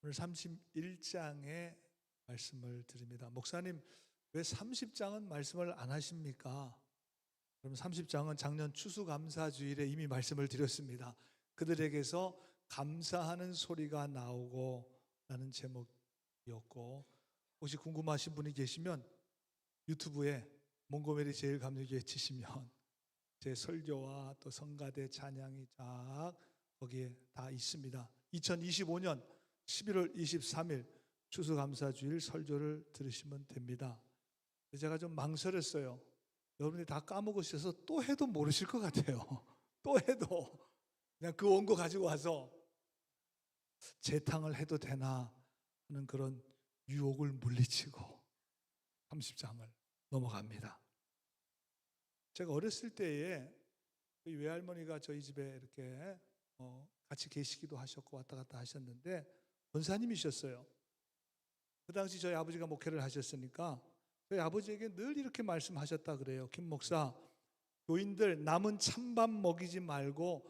오늘 31장의 말씀을 드립니다. 목사님, 왜 30장은 말씀을 안 하십니까? 그럼 30장은 작년 추수감사주일에 이미 말씀을 드렸습니다. 그들에게서 감사하는 소리가 나오고 라는 제목이었고, 혹시 궁금하신 분이 계시면 유튜브에 몽고메리 제일 감리교회 치시면 제 설교와 또 성가대 찬양이 쫙 거기에 다 있습니다. 2025년 11월 23일 추수감사주일 설교를 들으시면 됩니다. 제가 좀 망설였어요. 여러분이 다 까먹으셔서 또 해도 모르실 것 같아요. 또 해도 그냥 그 원고 가지고 와서 재탕을 해도 되나 하는 그런 유혹을 물리치고 30장을 넘어갑니다. 제가 어렸을 때에 외할머니가 저희 집에 이렇게 같이 계시기도 하셨고 왔다 갔다 하셨는데 권사님이셨어요. 그 당시 저희 아버지가 목회를 하셨으니까 저희 아버지에게 늘 이렇게 말씀하셨다 그래요. 김 목사, 교인들 남은 찬밥 먹이지 말고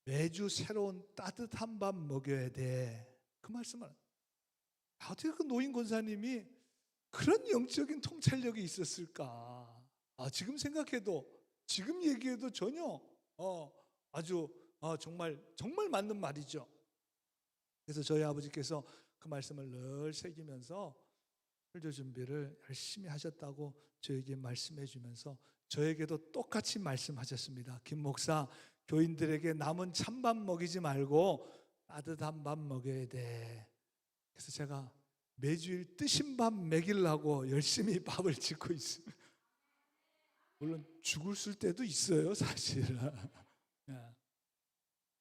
매주 새로운 따뜻한 밥 먹여야 돼. 그 말씀을. 어떻게 그 노인 권사님이 그런 영적인 통찰력이 있었을까? 지금 생각해도, 지금 얘기해도 전혀 아주 정말 맞는 말이죠. 그래서 저희 아버지께서 그 말씀을 늘 새기면서 설교 준비를 열심히 하셨다고 저에게 말씀해 주면서 저에게도 똑같이 말씀하셨습니다. 김 목사, 교인들에게 남은 찬밥 먹이지 말고 따뜻한 밥 먹여야 돼. 그래서 제가 매주일 뜨신 밥 먹이려고 열심히 밥을 짓고 있습니다. 물론 죽을 때도 있어요, 사실은.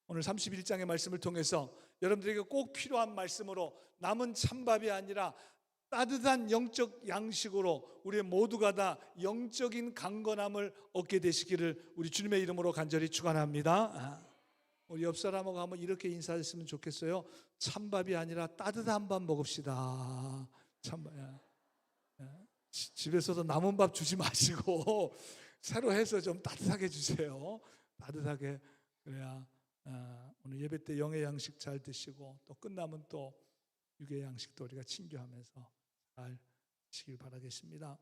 오늘 31장의 말씀을 통해서 여러분들에게 꼭 필요한 말씀으로 남은 찬밥이 아니라 따뜻한 영적 양식으로 우리 모두가 다 영적인 강건함을 얻게 되시기를 우리 주님의 이름으로 간절히 축원합니다. 우리 옆 사람하고 한번 이렇게 인사했으면 좋겠어요. 찬밥이 아니라 따뜻한 밥 먹읍시다. 찬밥. 집에서도 남은 밥 주지 마시고 새로 해서 좀 따뜻하게 주세요. 따뜻하게. 그래야 오늘 예배 때 영의 양식 잘 드시고 또 끝나면 또 육의 양식도 우리가 친교하면서 잘 드시길 바라겠습니다.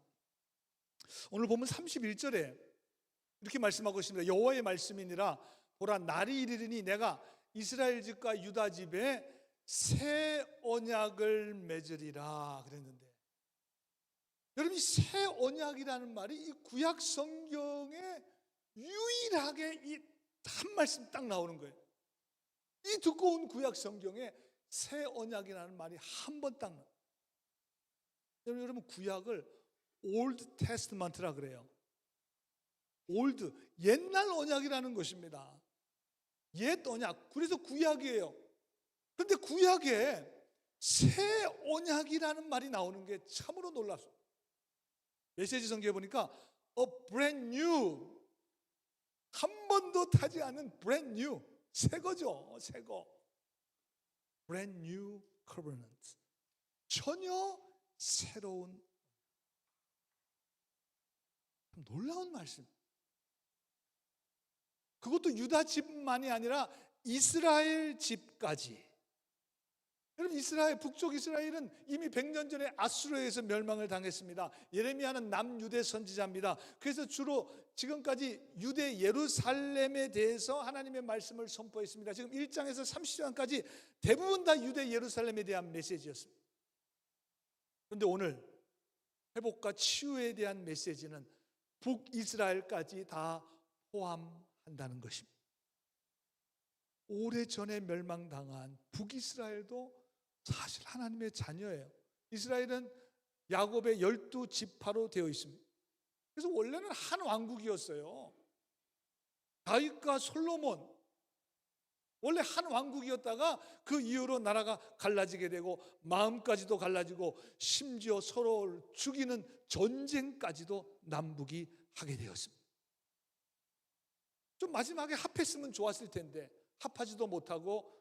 오늘 보면 31절에 이렇게 말씀하고 있습니다. 여호와의 말씀이니라 보라 날이 이르리니 내가 이스라엘 집과 유다 집에 새 언약을 맺으리라 그랬는데, 여러분 이 새 언약이라는 말이 이 구약 성경에 유일하게 이 한 말씀 딱 나오는 거예요. 이 두꺼운 구약 성경에 새 언약이라는 말이 한 번 딱 나와요. 여러분 구약을 올드 테스트먼트라 그래요. 올드, 옛날 언약이라는 것입니다. 옛 언약, 그래서 구약이에요. 그런데 구약에 새 언약이라는 말이 나오는 게 참으로 놀랐어요. 메시지 성경에 보니까 A brand new, 한 번도 타지 않은 brand new, 새 거죠, 새 거. Brand new covenant, 전혀 새로운, 놀라운 말씀. 그것도 유다 집만이 아니라 이스라엘 집까지. 여러분 이스라엘, 북쪽 이스라엘은 이미 100년 전에 아수르에서 멸망을 당했습니다. 예레미야는 남유대 선지자입니다. 그래서 주로 지금까지 유대 예루살렘에 대해서 하나님의 말씀을 선포했습니다. 지금 1장에서 30장까지 대부분 다 유대 예루살렘에 대한 메시지였습니다. 그런데 오늘 회복과 치유에 대한 메시지는 북이스라엘까지 다 포함한다는 것입니다. 오래전에 멸망당한 북이스라엘도 사실 하나님의 자녀예요. 이스라엘은 야곱의 12지파로 되어 있습니다. 그래서 원래는 한 왕국이었어요. 다윗과 솔로몬, 원래 한 왕국이었다가 그 이후로 나라가 갈라지게 되고 마음까지도 갈라지고 심지어 서로를 죽이는 전쟁까지도 남북이 하게 되었습니다. 좀 마지막에 합했으면 좋았을 텐데 합하지도 못하고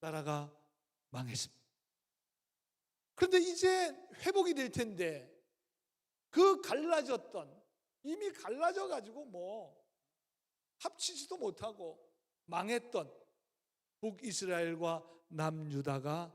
나라가 망했습니다. 그런데 이제 회복이 될 텐데 그 갈라졌던, 이미 갈라져 가지고 합치지도 못하고 망했던 북이스라엘과 남유다가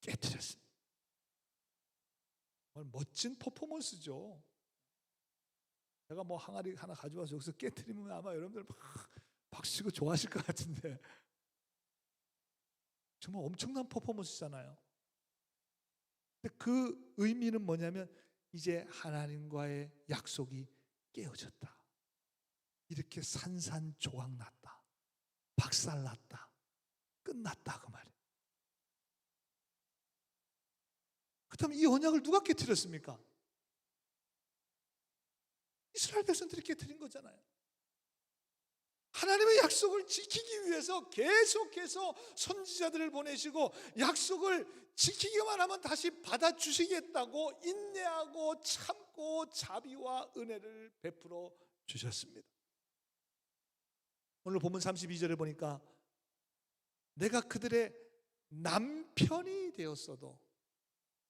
깨뜨렸습니다. 정말 멋진 퍼포먼스죠. 제가 뭐 항아리 하나 가져와서 여기서 깨뜨리면 아마 여러분들 막 박수치고 좋아하실 것 같은데, 정말 엄청난 퍼포먼스잖아요. 근데 그 의미는 뭐냐면 이제 하나님과의 약속이 깨어졌다. 이렇게 산산조각났다. 박살났다. 끝났다 그 말이에요. 그렇다면 이 언약을 누가 깨뜨렸습니까? 이스라엘 백성들이 깨뜨린 거잖아요. 하나님의 약속을 지키기 위해서 계속해서 선지자들을 보내시고 약속을 지키기만 하면 다시 받아주시겠다고 인내하고 참고 자비와 은혜를 베풀어 주셨습니다. 오늘 본문 32절에 보니까 내가 그들의 남편이 되었어도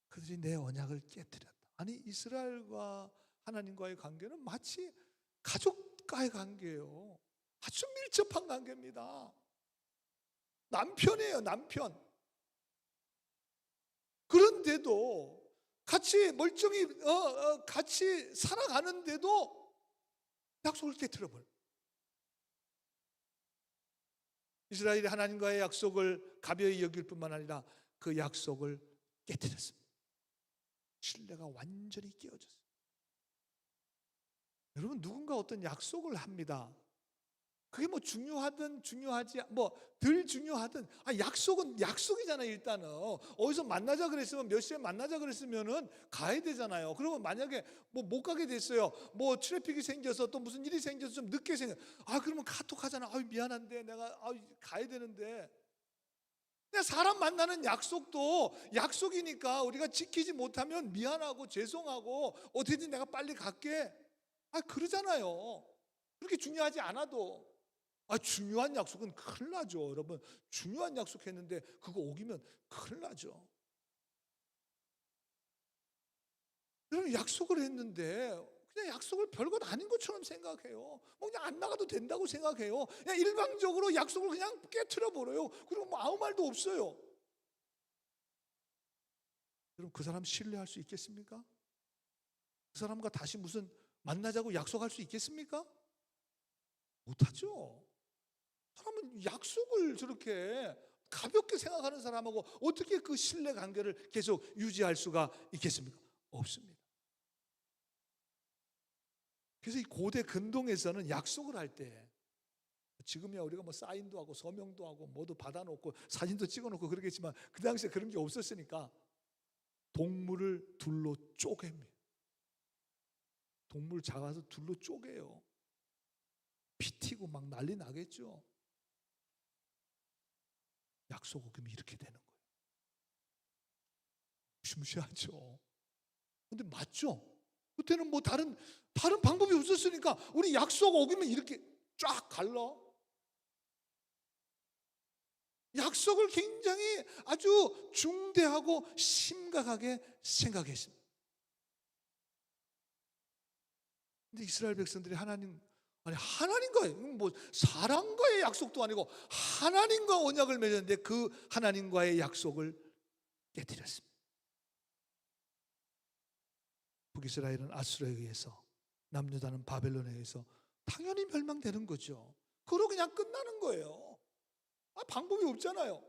그들이 내 언약을 깨뜨렸다. 아니, 이스라엘과 하나님과의 관계는 마치 가족과의 관계예요. 아주 밀접한 관계입니다. 남편이에요, 남편. 그런데도 같이 멀쩡히 같이 살아가는데도 약속을 깨뜨려버려요. 이스라엘이 하나님과의 약속을 가벼이 여길 뿐만 아니라 그 약속을 깨뜨렸습니다. 신뢰가 완전히 깨어졌어요. 여러분, 누군가 어떤 약속을 합니다. 그게 뭐 중요하든 중요하지 덜 중요하든 약속은 약속이잖아요. 일단은 어디서 만나자 그랬으면 몇 시에 만나자 그랬으면은 가야 되잖아요. 그러면 만약에 뭐 못 가게 됐어요. 뭐 트래픽이 생겨서 또 무슨 일이 생겨서 좀 늦게 그러면 카톡 하잖아. 미안한데 내가 가야 되는데. 그냥 사람 만나는 약속도 약속이니까 우리가 지키지 못하면 미안하고 죄송하고 어떻게든 내가 빨리 갈게. 그러잖아요. 그렇게 중요하지 않아도. 중요한 약속은 큰일 나죠. 여러분, 중요한 약속 했는데 그거 어기면 큰일 나죠. 여러분, 약속을 했는데 그냥 약속을 별것 아닌 것처럼 생각해요. 그냥 안 나가도 된다고 생각해요. 그냥 일방적으로 약속을 그냥 깨트려 버려요. 그리고 뭐 아무 말도 없어요. 여러분, 그 사람 신뢰할 수 있겠습니까? 그 사람과 다시 무슨 만나자고 약속할 수 있겠습니까? 못하죠. 사람은 약속을 저렇게 가볍게 생각하는 사람하고 어떻게 그 신뢰 관계를 계속 유지할 수가 있겠습니까? 없습니다. 그래서 이 고대 근동에서는 약속을 할 때, 지금이야 우리가 뭐 사인도 하고 서명도 하고 뭐도 받아놓고 사진도 찍어놓고 그러겠지만 그 당시에 그런 게 없었으니까 동물을 둘로 쪼갭니다. 동물 잡아서 둘로 쪼개요. 피 튀고 막 난리 나겠죠. 약속 어기면 이렇게 되는 거예요. 무시무시하죠. 근데 맞죠? 그때는 뭐 다른 방법이 없었으니까 우리 약속 어기면 이렇게 쫙 갈라. 약속을 굉장히 아주 중대하고 심각하게 생각했습니다. 근데 이스라엘 백성들이 하나님과의 뭐 사람과의 약속도 아니고 하나님과 언약을 맺었는데 그 하나님과의 약속을 깨뜨렸습니다. 북이스라엘은 아수르에 의해서, 남유다는 바벨론에 의해서 당연히 멸망되는 거죠. 그러고 그냥 끝나는 거예요. 방법이 없잖아요.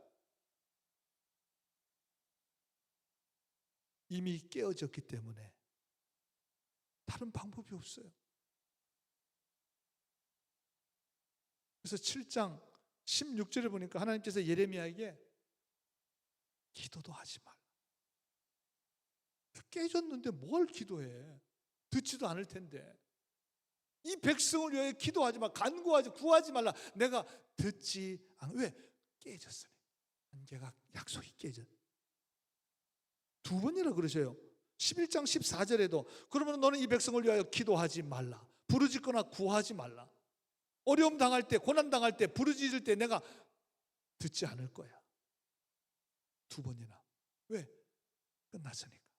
이미 깨어졌기 때문에 다른 방법이 없어요. 그래서 7장 16절에 보니까 하나님께서 예레미야에게 기도도 하지 말라. 깨졌는데 뭘 기도해? 듣지도 않을 텐데. 이 백성을 위해 기도하지 마, 간구하지, 구하지 말라. 내가 듣지 않아. 왜? 깨졌으니. 관계가, 약속이 깨졌. 두 번이나 그러셔요. 11장 14절에도 그러면 너는 이 백성을 위하여 기도하지 말라. 부르짖거나 구하지 말라. 어려움 당할 때, 고난 당할 때, 부르짖을 때 내가 듣지 않을 거야. 두 번이나. 왜? 끝났으니까.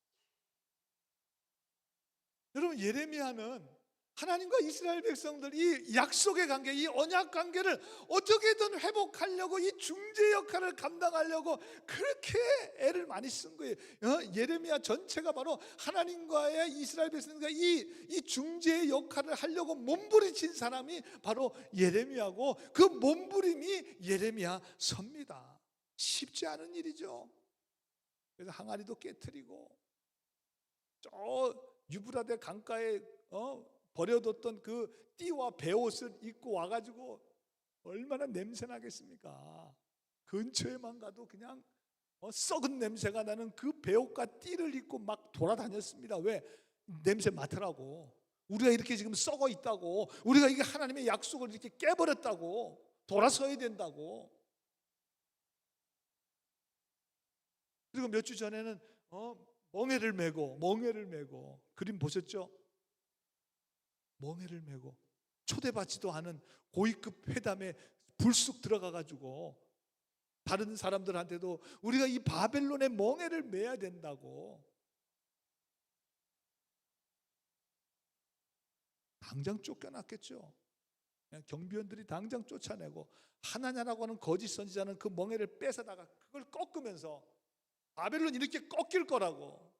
여러분, 예레미야는 하나님과 이스라엘 백성들 이 약속의 관계, 이 언약 관계를 어떻게든 회복하려고 이 중재 역할을 감당하려고 그렇게 애를 많이 쓴 거예요. 예레미야 전체가 바로 하나님과의 이스라엘 백성과 이 중재 역할을 하려고 몸부림친 사람이 바로 예레미야고, 그 몸부림이 예레미야 섭니다. 쉽지 않은 일이죠. 그래서 항아리도 깨트리고 저 유브라데 강가에 버려뒀던 그 띠와 베옷을 입고 와가지고 얼마나 냄새나겠습니까? 근처에만 가도 그냥 썩은 냄새가 나는 그 베옷과 띠를 입고 막 돌아다녔습니다. 왜? 냄새 맡으라고. 우리가 이렇게 지금 썩어 있다고, 우리가 이게 하나님의 약속을 이렇게 깨버렸다고, 돌아서야 된다고. 그리고 몇 주 전에는 멍에를 메고 그림 보셨죠? 멍에를 메고 초대받지도 않은 고위급 회담에 불쑥 들어가가지고 다른 사람들한테도 우리가 이 바벨론의 멍에를 메야 된다고 당장 쫓겨났겠죠. 경비원들이 당장 쫓아내고 하나냐라고 하는 거짓 선지자는 그 멍에를 뺏어다가 그걸 꺾으면서 바벨론 이렇게 꺾일 거라고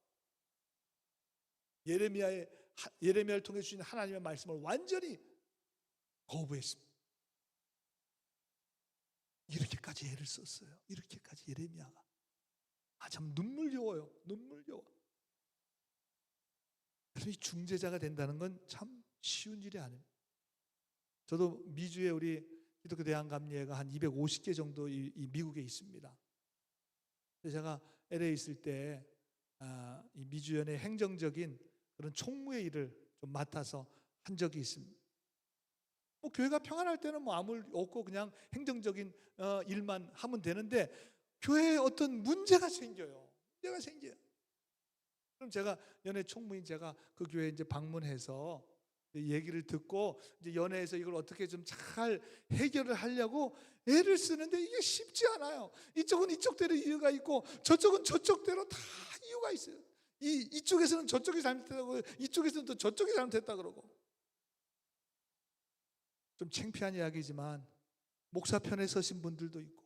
예레미야를 통해 주신 하나님의 말씀을 완전히 거부했습니다. 이렇게까지 애를 썼어요. 이렇게까지 예레미야가 참 눈물겨워요. 눈물겨워. 그래서 이 중재자가 된다는 건 참 쉬운 일이 아닙니다. 저도 미주에 우리 기독교 대한감리회가 한 250개 정도 이 미국에 있습니다. 그래서 제가 LA에 있을 때 이 미주연의 행정적인 그런 총무의 일을 좀 맡아서 한 적이 있습니다. 교회가 평안할 때는 아무 일 없고 그냥 행정적인 일만 하면 되는데 교회에 어떤 문제가 생겨요. 그럼 제가 연회 총무인 제가 그 교회에 이제 방문해서 얘기를 듣고 이제 연회에서 이걸 어떻게 좀 잘 해결을 하려고 애를 쓰는데 이게 쉽지 않아요. 이쪽은 이쪽대로 이유가 있고 저쪽은 저쪽대로 다 이유가 있어요. 이쪽에서는 저쪽이 잘못했다고, 이쪽에서는 또 저쪽이 잘못했다 그러고. 좀 창피한 이야기지만 목사 편에 서신 분들도 있고,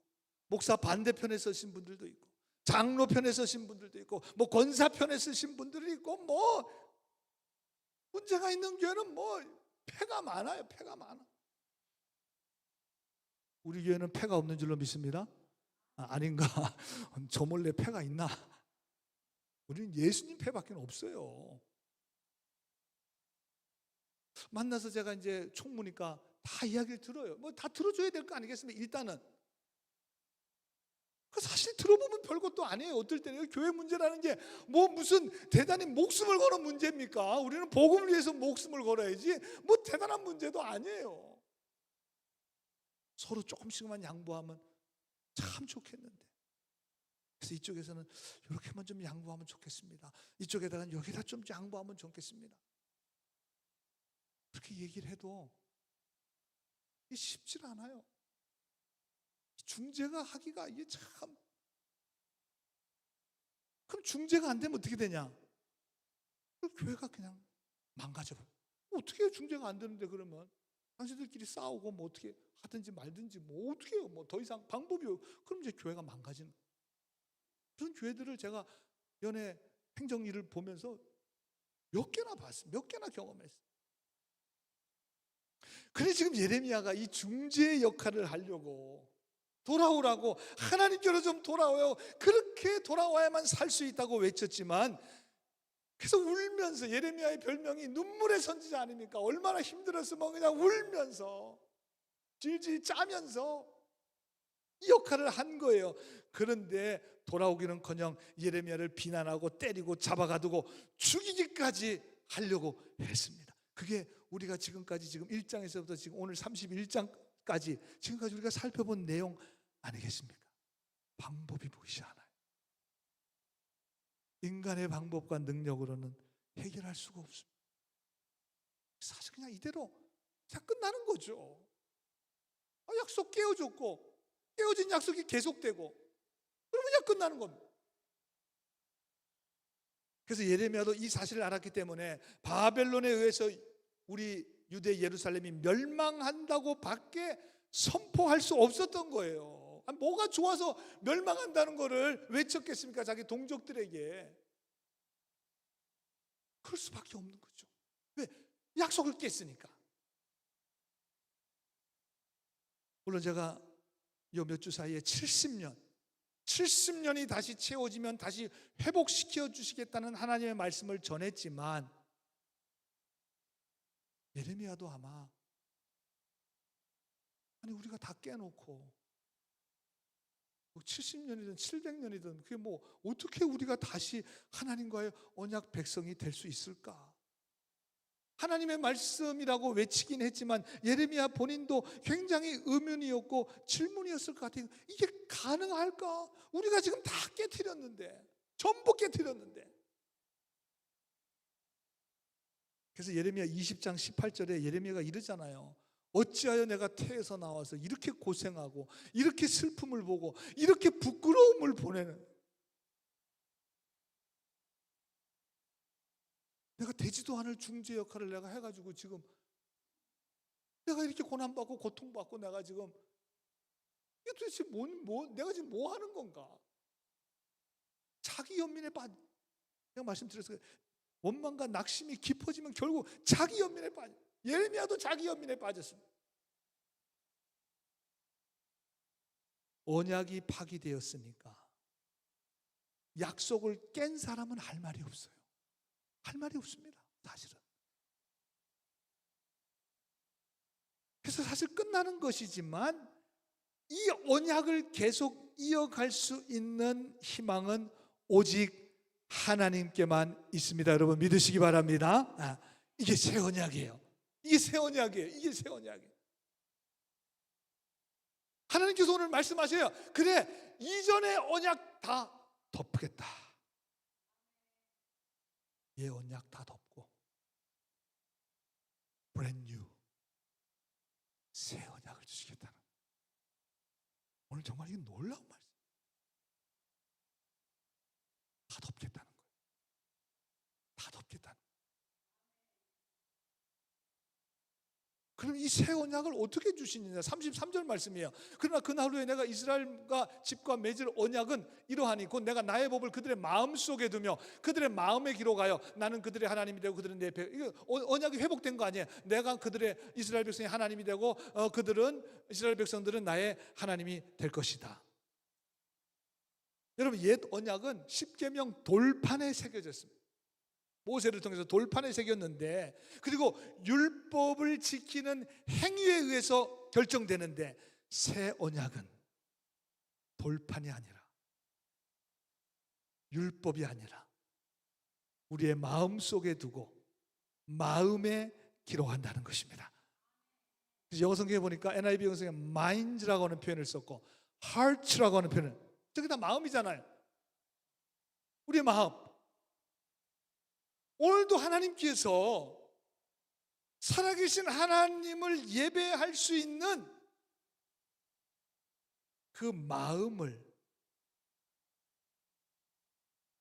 목사 반대편에 서신 분들도 있고, 장로 편에 서신 분들도 있고, 권사 편에 서신 분들도 있고, 문제가 있는 교회는 패가 많아요. 패가 많아. 우리 교회는 패가 없는 줄로 믿습니다. 아닌가? 저 몰래 패가 있나? 우리는 예수님 패밖에 없어요. 만나서 제가 이제 총무니까 다 이야기를 들어요. 다 들어줘야 될 거 아니겠습니까? 일단은 사실 들어보면 별것도 아니에요. 어떨 때는 교회 문제라는 게 무슨 대단히 목숨을 거는 문제입니까? 우리는 복음을 위해서 목숨을 걸어야지 대단한 문제도 아니에요. 서로 조금씩만 양보하면 참 좋겠는데, 그래서 이쪽에서는 이렇게만 좀 양보하면 좋겠습니다. 이쪽에다가 여기다 좀 양보하면 좋겠습니다. 그렇게 얘기를 해도 이게 쉽지 않아요. 중재가 하기가 이게 참. 그럼 중재가 안 되면 어떻게 되냐? 교회가 그냥 망가져버려. 어떻게 해요? 중재가 안 되는데. 그러면 당신들끼리 싸우고 어떻게 하든지 말든지 어떻게 해요? 더 이상 방법이 없고. 그럼 이제 교회가 망가지는 거예요. 그런 교회들을 제가 연애 행정 일을 보면서 몇 개나 봤어요. 몇 개나 경험했어요. 그래 지금 예레미야가 이 중재의 역할을 하려고 돌아오라고, 하나님께로 좀 돌아와요. 그렇게 돌아와야만 살 수 있다고 외쳤지만, 그래서 울면서, 예레미야의 별명이 눈물의 선지자 아닙니까? 얼마나 힘들었으면 그냥 울면서 질질 짜면서 이 역할을 한 거예요. 그런데 돌아오기는커녕 예레미야를 비난하고 때리고 잡아가두고 죽이기까지 하려고 했습니다. 그게 우리가 지금까지 지금 1장에서부터 지금 오늘 31장까지 지금까지 우리가 살펴본 내용 아니겠습니까? 방법이 보이지 않아요. 인간의 방법과 능력으로는 해결할 수가 없습니다. 사실 그냥 이대로 그냥 끝나는 거죠. 약속 깨워줬고 깨워진 약속이 계속되고 그러면 그냥 끝나는 겁니다. 그래서 예레미야도 이 사실을 알았기 때문에 바벨론에 의해서 우리 유대 예루살렘이 멸망한다고 밖에 선포할 수 없었던 거예요. 뭐가 좋아서 멸망한다는 거를 외쳤겠습니까? 자기 동족들에게. 그럴 수밖에 없는 거죠. 왜? 약속을 깼으니까. 물론 제가 이 몇 주 사이에 70년이 다시 채워지면 다시 회복시켜 주시겠다는 하나님의 말씀을 전했지만, 예레미야도 아마 우리가 다 깨놓고 70년이든 700년이든 그게 뭐 어떻게 우리가 다시 하나님과의 언약 백성이 될 수 있을까? 하나님의 말씀이라고 외치긴 했지만 예레미야 본인도 굉장히 의문이었고 질문이었을 것 같아요. 이게 가능할까? 우리가 지금 다 깨트렸는데, 전부 깨트렸는데. 그래서 예레미야 20장 18절에 예레미야가 이러잖아요. 어찌하여 내가 태에서 나와서 이렇게 고생하고 이렇게 슬픔을 보고 이렇게 부끄러움을 보내는, 내가 되지도 않을 중재 역할을 내가 해가지고 지금 내가 이렇게 고난받고 고통받고 내가 지금 이게 도대체 내가 지금 뭐 하는 건가? 자기 연민에 내가 말씀드렸어요. 원망과 낙심이 깊어지면 결국 자기 연민에 빠져. 예레미야도 자기 연민에 빠졌습니다. 언약이 파기되었으니까 약속을 깬 사람은 할 말이 없어요. 할 말이 없습니다, 사실은. 그래서 사실 끝나는 것이지만 이 언약을 계속 이어갈 수 있는 희망은 오직 하나님께만 있습니다. 여러분 믿으시기 바랍니다. 이게 새 언약이에요. 이게 새 언약이에요. 이게 새 언약이에요. 하나님께서 오늘 말씀하셔요. 그래, 이전의 언약 다 덮겠다. 예, 언약 다 덮고 brand new 새 언약을 주시겠다는, 오늘 정말 이게 놀라운 말씀. 다 덮겠다는 거예요. 다 덮겠다는 거예요. 그럼 이 새 언약을 어떻게 주시느냐? 33절 말씀이에요. 그러나 그날 후에 내가 이스라엘과 집과 맺을 언약은 이러하니 곧 내가 나의 법을 그들의 마음속에 두며 그들의 마음에 기록하여 나는 그들의 하나님이 되고 그들은 내 이거 언약이 회복된 거 아니에요. 내가 그들의 이스라엘 백성의 하나님이 되고 그들은 이스라엘 백성들은 나의 하나님이 될 것이다. 여러분, 옛 언약은 십계명 돌판에 새겨졌습니다. 모세를 통해서 돌판에 새겼는데, 그리고 율법을 지키는 행위에 의해서 결정되는데, 새 언약은 돌판이 아니라, 율법이 아니라 우리의 마음 속에 두고 마음에 기록한다는 것입니다. 영어 성경에 보니까 NIV 영어 성경에 minds라고 하는 표현을 썼고 hearts라고 하는 표현을, 저게 다 마음이잖아요. 우리의 마음. 오늘도 하나님께서 살아계신 하나님을 예배할 수 있는 그 마음을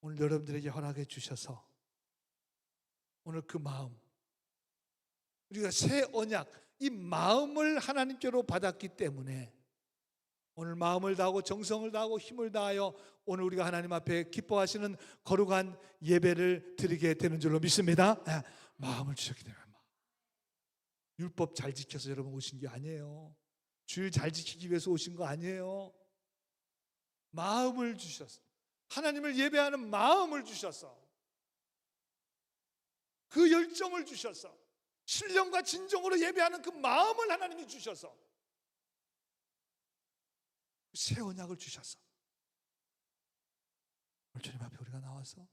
오늘 여러분들에게 허락해 주셔서, 오늘 그 마음, 우리가 새 언약, 이 마음을 하나님께로 받았기 때문에 오늘 마음을 다하고 정성을 다하고 힘을 다하여 오늘 우리가 하나님 앞에 기뻐하시는 거룩한 예배를 드리게 되는 줄로 믿습니다. 마음을 주셨기 때문에. 율법 잘 지켜서 여러분 오신 게 아니에요. 주일 잘 지키기 위해서 오신 거 아니에요. 마음을 주셨어. 하나님을 예배하는 마음을 주셨어. 그 열정을 주셨어. 신령과 진정으로 예배하는 그 마음을 하나님이 주셔서 새 언약을 주셔서 오늘 주님 앞에 우리가 나와서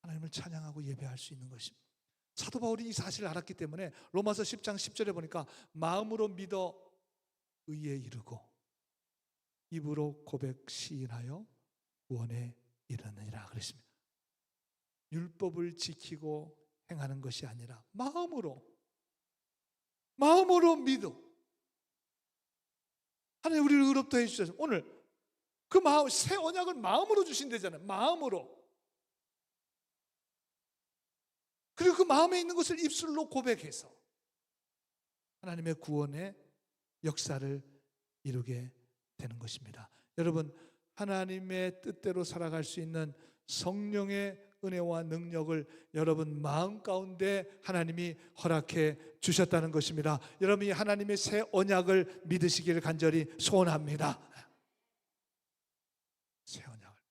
하나님을 찬양하고 예배할 수 있는 것입니다. 사도 바울이 이 사실을 알았기 때문에 로마서 10장 10절에 보니까 마음으로 믿어 의에 이르고 입으로 고백 시인하여 구원에 이르느니라 그랬습니다. 율법을 지키고 행하는 것이 아니라 마음으로 믿어 하나님 우리를 의롭다 해주셔서 오늘 그 마음, 새 언약을 마음으로 주신다잖아요. 마음으로. 그리고 그 마음에 있는 것을 입술로 고백해서 하나님의 구원의 역사를 이루게 되는 것입니다. 여러분, 하나님의 뜻대로 살아갈 수 있는 성령의 은혜와 능력을 여러분 마음 가운데 하나님이 허락해 주셨다는 것입니다. 여러분이 하나님의 새 언약을 믿으시기를 간절히 소원합니다. 새 언약을.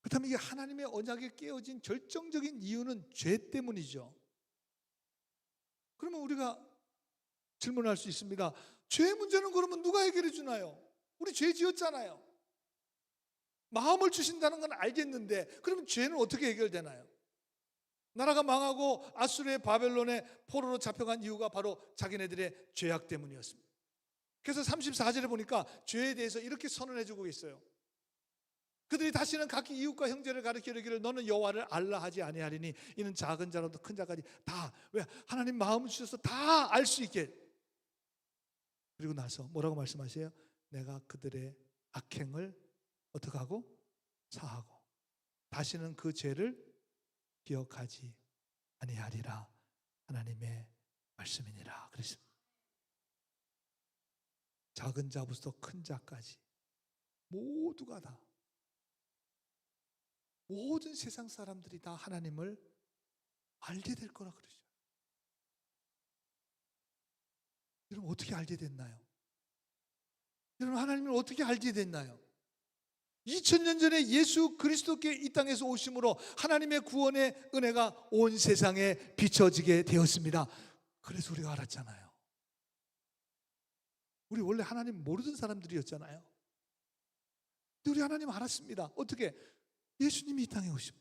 그렇다면 이게 하나님의 언약에 깨어진 결정적인 이유는 죄 때문이죠. 그러면 우리가 질문할 수 있습니다. 죄 문제는 그러면 누가 해결해 주나요? 우리 죄 지었잖아요. 마음을 주신다는 건 알겠는데 그러면 죄는 어떻게 해결되나요? 나라가 망하고 아수르의 바벨론의 포로로 잡혀간 이유가 바로 자기네들의 죄악 때문이었습니다. 그래서 34절에 보니까 죄에 대해서 이렇게 선언해 주고 있어요. 그들이 다시는 각기 이웃과 형제를 가르쳐 이르기를 너는 여호와를 알라 하지 아니하리니 이는 작은 자로부터 큰 자까지 다, 왜? 하나님 마음을 주셔서 다 알 수 있게. 그리고 나서 뭐라고 말씀하세요? 내가 그들의 악행을 어떻게 하고? 사하고 다시는 그 죄를 기억하지 아니하리라. 하나님의 말씀이니라 그랬습니다. 작은 자부터 큰 자까지 모두가 다, 모든 세상 사람들이 다 하나님을 알게 될 거라 그러죠. 여러분 어떻게 알게 됐나요? 여러분 하나님을 어떻게 알게 됐나요? 2000년 전에 예수 그리스도께 이 땅에서 오심으로 하나님의 구원의 은혜가 온 세상에 비춰지게 되었습니다. 그래서 우리가 알았잖아요. 우리 원래 하나님 모르던 사람들이었잖아요. 근데 우리 하나님 알았습니다. 어떻게? 예수님이 이 땅에 오심.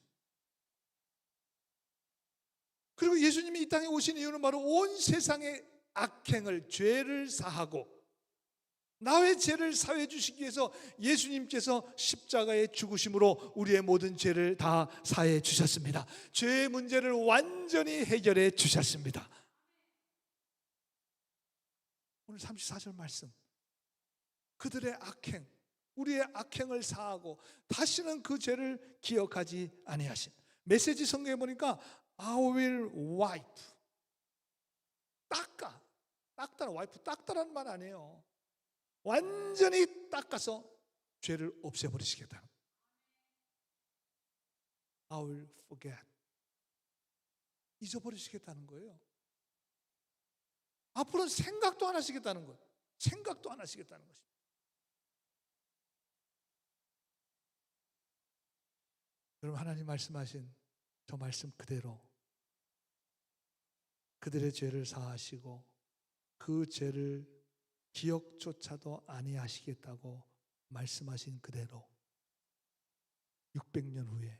그리고 예수님이 이 땅에 오신 이유는 바로 온 세상의 악행을, 죄를 사하고 나의 죄를 사해 주시기 위해서 예수님께서 십자가에 죽으심으로 우리의 모든 죄를 다 사해 주셨습니다. 죄의 문제를 완전히 해결해 주셨습니다. 오늘 34절 말씀, 그들의 악행, 우리의 악행을 사하고 다시는 그 죄를 기억하지 아니하신. 메시지 성경에 보니까 I will wipe, 닦다는 와이프 닦다라는 말 아니에요. 완전히 닦아서 죄를 없애버리시겠다는. I will forget, 잊어버리시겠다는 거예요. 앞으로는 생각도 안 하시겠다는 거예요. 생각도 안 하시겠다는 것입니다. 여러분 하나님 말씀하신 저 말씀 그대로 그들의 죄를 사하시고 그 죄를 기억조차도 아니하시겠다고 말씀하신 그대로 600년 후에,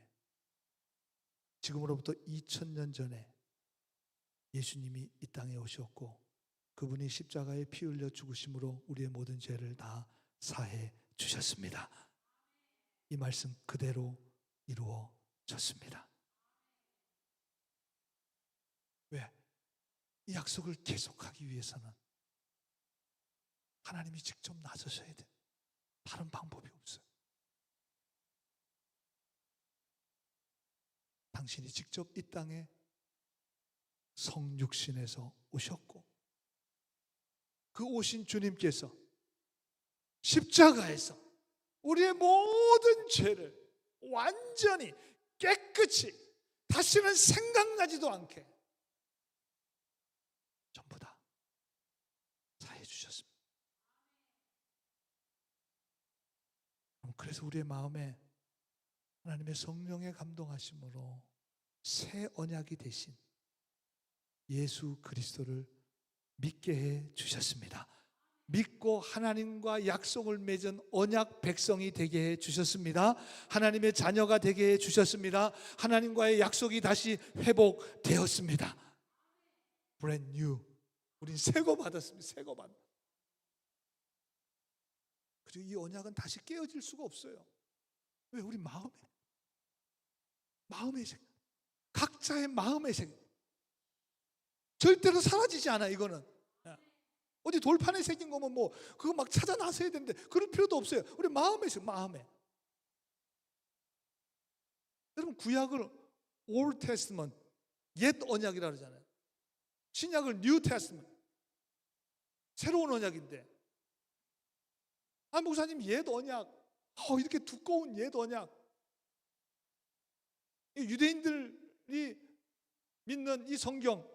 지금으로부터 2000년 전에 예수님이 이 땅에 오셨고 그분이 십자가에 피 흘려 죽으심으로 우리의 모든 죄를 다 사해 주셨습니다. 이 말씀 그대로 이루어졌습니다. 왜? 이 약속을 계속하기 위해서는 하나님이 직접 나서셔야 돼. 다른 방법이 없어요. 당신이 직접 이 땅에 성육신에서 오셨고 그 오신 주님께서 십자가에서 우리의 모든 죄를 완전히 깨끗이 다시는 생각나지도 않게 전부 다 사해 주셨습니다. 그래서 우리의 마음에 하나님의 성령의 감동하심으로 새 언약이 되신 예수 그리스도를 믿게 해 주셨습니다. 믿고 하나님과 약속을 맺은 언약 백성이 되게 해 주셨습니다. 하나님의 자녀가 되게 해 주셨습니다. 하나님과의 약속이 다시 회복되었습니다. Brand new. 우린 새거 받았습니다. 새거 받. 그리고 이 언약은 다시 깨어질 수가 없어요. 왜? 우리 마음의 생, 각자의 마음의 생, 절대로 사라지지 않아. 이거는 어디 돌판에 새긴 거면 뭐 그거 막 찾아 나서야 되는데 그럴 필요도 없어요. 우리 마음의 생, 마음에 여러분 구약을 Old Testament, 옛 언약이라 그러잖아요. 신약을 New Testament, 새로운 언약인데, 목사님 옛 언약, 이렇게 두꺼운 옛 언약, 유대인들이 믿는 이 성경,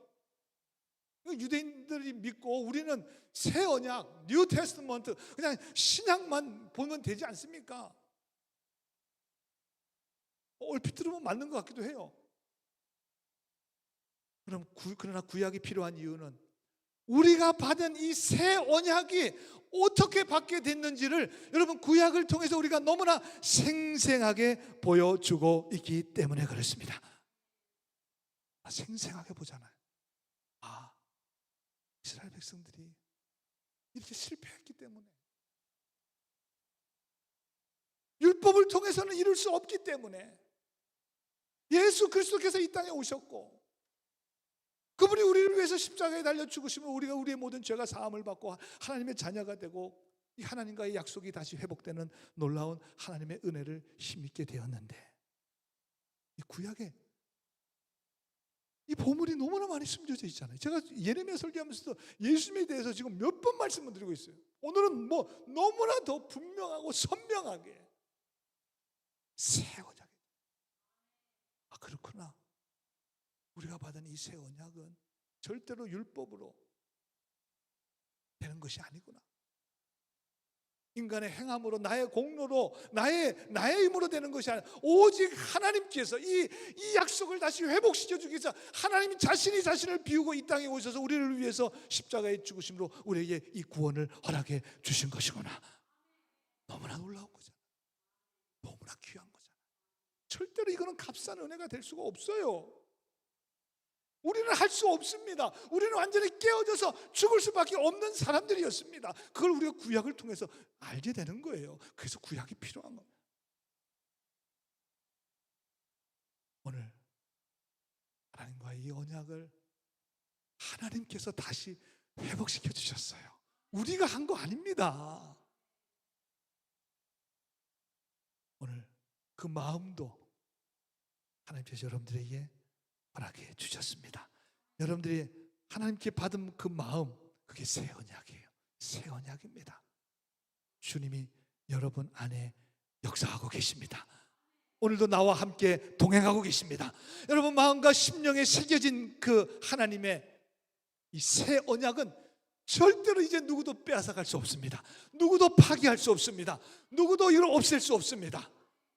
유대인들이 믿고 우리는 새 언약, 뉴 테스트먼트, 그냥 신약만 보면 되지 않습니까? 얼핏 들으면 맞는 것 같기도 해요. 그러나 구약이 필요한 이유는 우리가 받은 이 새 언약이 어떻게 받게 됐는지를 여러분 구약을 통해서 우리가 너무나 생생하게 보여주고 있기 때문에 그렇습니다. 생생하게 보잖아요. 이스라엘 백성들이 이렇게 실패했기 때문에, 율법을 통해서는 이룰 수 없기 때문에 예수 그리스도께서 이 땅에 오셨고 그분이 우리를 위해서 십자가에 달려 죽으시면 우리가 우리의 모든 죄가 사함을 받고 하나님의 자녀가 되고 이 하나님과의 약속이 다시 회복되는 놀라운 하나님의 은혜를 힘입게 되었는데, 이 구약에 이 보물이 너무나 많이 숨겨져 있잖아요. 제가 예레미야 설교하면서도 예수님에 대해서 지금 몇 번 말씀을 드리고 있어요. 오늘은 너무나 더 분명하고 선명하게 새 언약이. 그렇구나. 우리가 받은 이 새 언약은 절대로 율법으로 되는 것이 아니구나. 인간의 행함으로, 나의 공로로, 나의 힘으로 되는 것이 아니라 오직 하나님께서 이 약속을 다시 회복시켜 주기 위해서 하나님 자신이 자신을 비우고 이 땅에 오셔서 우리를 위해서 십자가에 죽으심으로 우리에게 이 구원을 허락해 주신 것이구나. 너무나 놀라운 거잖아. 너무나 귀한 거잖아. 절대로 이거는 값싼 은혜가 될 수가 없어요. 우리는 할 수 없습니다. 우리는 완전히 깨어져서 죽을 수밖에 없는 사람들이었습니다. 그걸 우리가 구약을 통해서 알게 되는 거예요. 그래서 구약이 필요한 겁니다. 오늘 하나님과의 이 언약을 하나님께서 다시 회복시켜 주셨어요. 우리가 한 거 아닙니다. 오늘 그 마음도 하나님께서 여러분들에게 허락해 주셨습니다. 여러분들이 하나님께 받은 그 마음, 그게 새 언약이에요. 새 언약입니다. 주님이 여러분 안에 역사하고 계십니다. 오늘도 나와 함께 동행하고 계십니다. 여러분 마음과 심령에 새겨진 그 하나님의 이 새 언약은 절대로 이제 누구도 빼앗아갈 수 없습니다. 누구도 파기할 수 없습니다. 누구도 이걸 없앨 수 없습니다.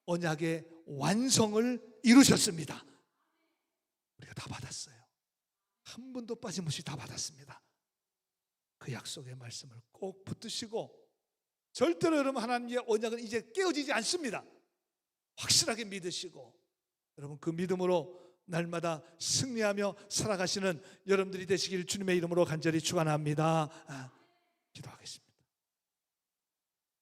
언약의 완성을 이루셨습니다. 우리가 다 받았어요. 한 번도 빠짐없이 다 받았습니다. 그 약속의 말씀을 꼭 붙드시고, 절대로 여러분 하나님의 언약은 이제 깨어지지 않습니다. 확실하게 믿으시고, 여러분 그 믿음으로 날마다 승리하며 살아가시는 여러분들이 되시길 주님의 이름으로 간절히 축원합니다. 기도하겠습니다.